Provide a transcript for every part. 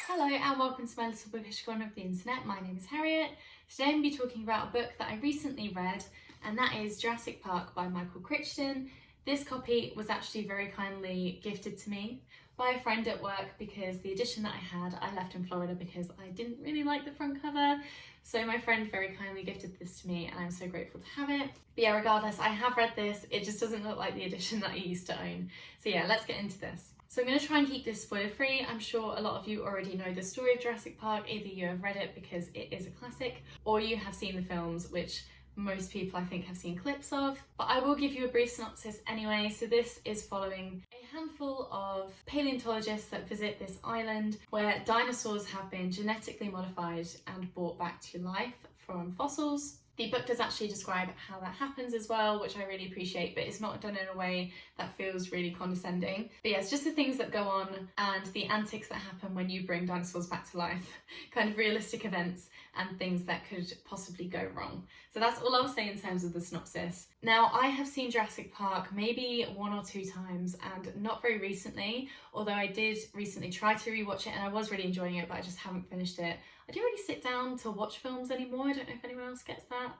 Hello and welcome to my little bookish corner of the internet. My name is Harriet. Today I'm going to be talking about a book that I recently read, and that is Jurassic Park by Michael Crichton. This copy was actually very kindly gifted to me by a friend at work because the edition that I had I left in Florida because I didn't really like the front cover. So my friend very kindly gifted this to me and I'm so grateful to have it. But yeah, regardless, I have read this. It just doesn't look like the edition that I used to own. So yeah, let's get into this. So I'm going to try and keep this spoiler free. I'm sure a lot of you already know the story of Jurassic Park. Either you have read it because it is a classic, or you have seen the films, which most people I think have seen clips of. But I will give you a brief synopsis anyway. So this is following a handful of paleontologists that visit this island where dinosaurs have been genetically modified and brought back to life from fossils. The book does actually describe how that happens as well, which I really appreciate, but it's not done in a way that feels really condescending. But yeah, it's just the things that go on and the antics that happen when you bring dinosaurs back to life, kind of realistic events and things that could possibly go wrong. So that's all I'll say in terms of the synopsis. Now, I have seen Jurassic Park maybe 1 or 2 times and not very recently, although I did recently try to rewatch it and I was really enjoying it, but I just haven't finished it. I don't really sit down to watch films anymore. I don't know if anyone else gets that,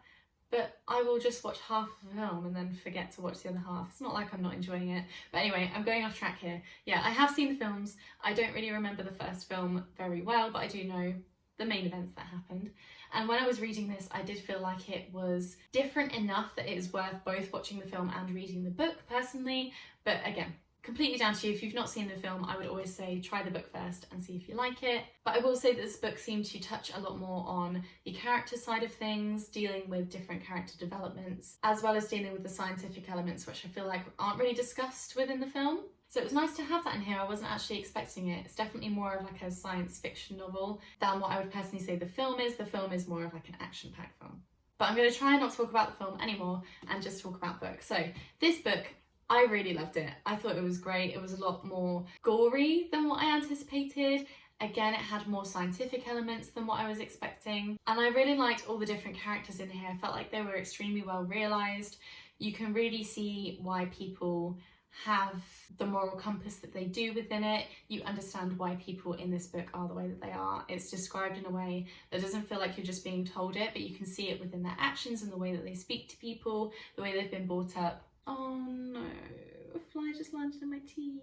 but I will just watch half of a film and then forget to watch the other half. It's not like I'm not enjoying it. But anyway, I'm going off track here. Yeah, I have seen the films. I don't really remember the first film very well, but I do know the main events that happened. And when I was reading this, I did feel like it was different enough that it is worth both watching the film and reading the book personally. But again, completely down to you. If you've not seen the film, I would always say try the book first and see if you like it. But I will say that this book seemed to touch a lot more on the character side of things, dealing with different character developments, as well as dealing with the scientific elements, which I feel like aren't really discussed within the film. So it was nice to have that in here. I wasn't actually expecting it. It's definitely more of like a science fiction novel than what I would personally say the film is. The film is more of like an action-packed film. But I'm going to try and not talk about the film anymore and just talk about the book. So this book, I really loved it. I thought it was great. It was a lot more gory than what I anticipated. Again, it had more scientific elements than what I was expecting. And I really liked all the different characters in here. I felt like they were extremely well realised. You can really see why people have the moral compass that they do within it. You understand why people in this book are the way that they are. It's described in a way that doesn't feel like you're just being told it, but you can see it within their actions and the way that they speak to people, the way they've been brought up. Oh no, a fly just landed in my tea.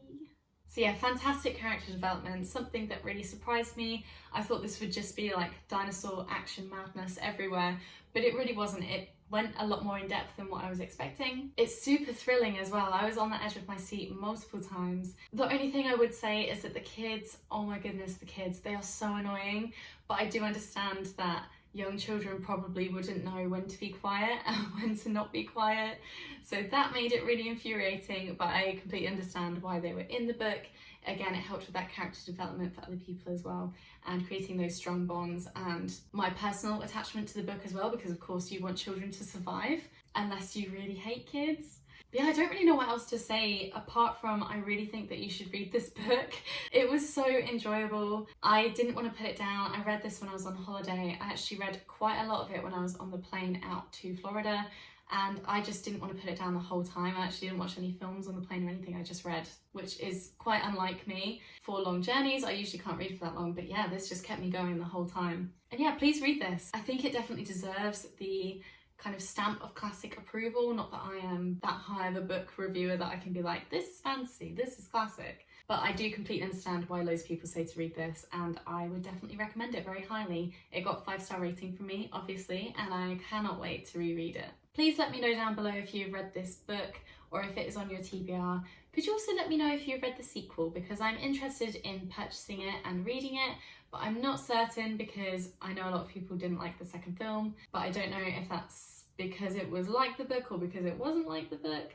So yeah, fantastic character development, something that really surprised me. I thought this would just be like dinosaur action madness everywhere, but it really wasn't. It went a lot more in depth than what I was expecting. It's super thrilling as well. I was on the edge of my seat multiple times. The only thing I would say is that the kids, oh my goodness, the kids, they are so annoying, but I do understand that young children probably wouldn't know when to be quiet and when to not be quiet. So that made it really infuriating, but I completely understand why they were in the book. Again, it helped with that character development for other people as well and creating those strong bonds and my personal attachment to the book as well, because of course you want children to survive unless you really hate kids. But yeah, I don't really know what else to say apart from I really think that you should read this book. It was so enjoyable. I didn't want to put it down. I read this when I was on holiday. I actually read quite a lot of it when I was on the plane out to Florida, and I just didn't want to put it down the whole time. I actually didn't watch any films on the plane or anything. I just read, which is quite unlike me. For long journeys, I usually can't read for that long, but yeah, this just kept me going the whole time. And yeah, please read this. I think it definitely deserves the kind of stamp of classic approval. Not that I am that high of a book reviewer that I can be like, this is fantasy, this is classic. But I do completely understand why loads of people say to read this, and I would definitely recommend it very highly. It got 5-star rating from me, obviously, and I cannot wait to reread it. Please let me know down below if you've read this book or if it is on your TBR. Could you also let me know if you've read the sequel, because I'm interested in purchasing it and reading it, but I'm not certain because I know a lot of people didn't like the second film, but I don't know if that's because it was like the book or because it wasn't like the book.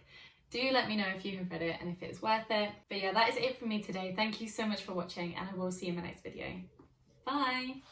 Do let me know if you have read it and if it's worth it. But yeah, that is it from me today. Thank you so much for watching and I will see you in my next video. Bye!